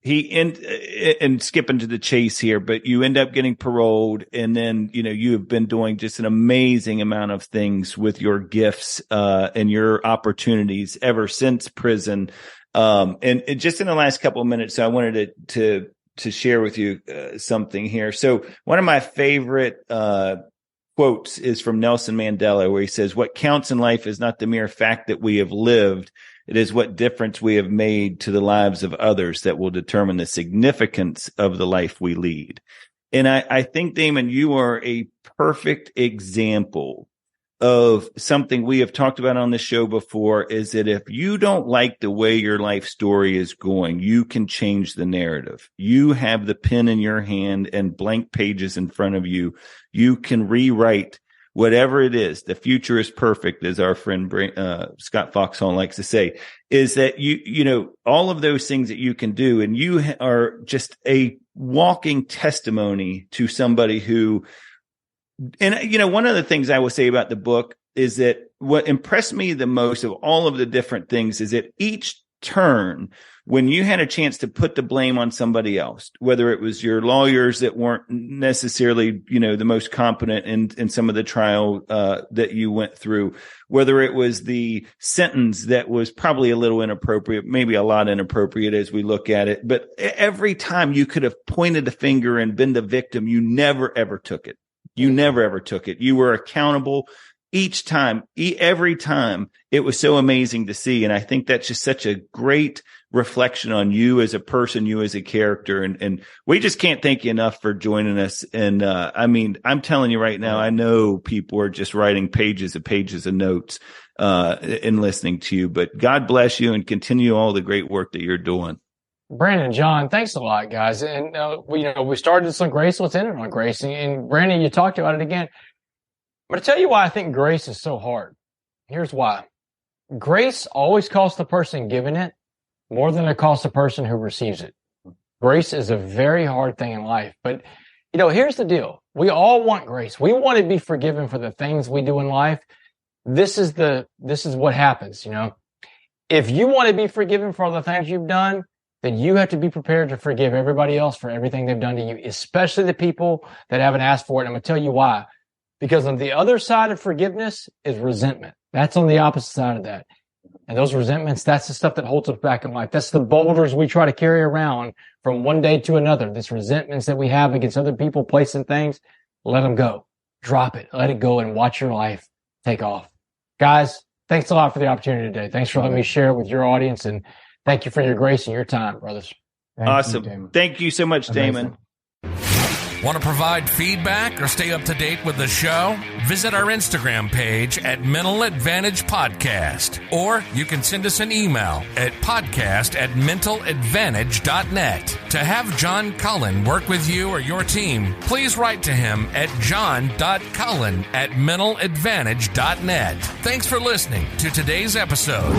And skipping to the chase here, but you end up getting paroled, and then you have been doing just an amazing amount of things with your gifts and your opportunities ever since prison. And just in the last couple of minutes, so I wanted to share with you something here. So one of my favorite quotes is from Nelson Mandela, where he says, "What counts in life is not the mere fact that we have lived. It is what difference we have made to the lives of others that will determine the significance of the life we lead." And I think, Damon, you are a perfect example of something we have talked about on the show before, is that if you don't like the way your life story is going, you can change the narrative. You have the pen in your hand and blank pages in front of you. You can rewrite whatever it is. The future is perfect, as our friend Scott Foxhall likes to say, is that all of those things that you can do, and you are just a walking testimony to somebody who, and one of the things I will say about the book is that what impressed me the most of all of the different things is that each turn, when you had a chance to put the blame on somebody else, whether it was your lawyers that weren't necessarily, the most competent in some of the trial that you went through, whether it was the sentence that was probably a little inappropriate, maybe a lot inappropriate as we look at it, but every time you could have pointed a finger and been the victim, you never ever took it. You never ever took it. You were accountable each time, every time. It was so amazing to see. And I think that's just such a great reflection on you as a person, you as a character. And we just can't thank you enough for joining us. And I'm telling you right now, I know people are just writing pages of notes in listening to you, but God bless you and continue all the great work that you're doing. Brandon, John, thanks a lot, guys. And we started this on grace. Let's end it on grace. And Brandon, you talked about it again. I'm going to tell you why I think grace is so hard. Here's why. Grace always costs the person giving it more than it costs the person who receives it. Grace is a very hard thing in life. But, here's the deal. We all want grace. We want to be forgiven for the things we do in life. This is what happens, If you want to be forgiven for all the things you've done, then you have to be prepared to forgive everybody else for everything they've done to you, especially the people that haven't asked for it. And I'm going to tell you why. Because on the other side of forgiveness is resentment. That's on the opposite side of that. And those resentments, that's the stuff that holds us back in life. That's the boulders we try to carry around from one day to another. This resentments that we have against other people, placing things, let them go. Drop it. Let it go and watch your life take off. Guys, thanks a lot for the opportunity today. Thanks for letting me share it with your audience. And thank you for your grace and your time, brothers. Awesome. Thank you so much, Damon. Want to provide feedback or stay up to date with the show? Visit our Instagram page at Mental Advantage Podcast, or you can send us an email at podcast@mentaladvantage.net. To have Jon Cullen work with you or your team, please write to him at john.cullen@mentaladvantage.net. Thanks for listening to today's episode.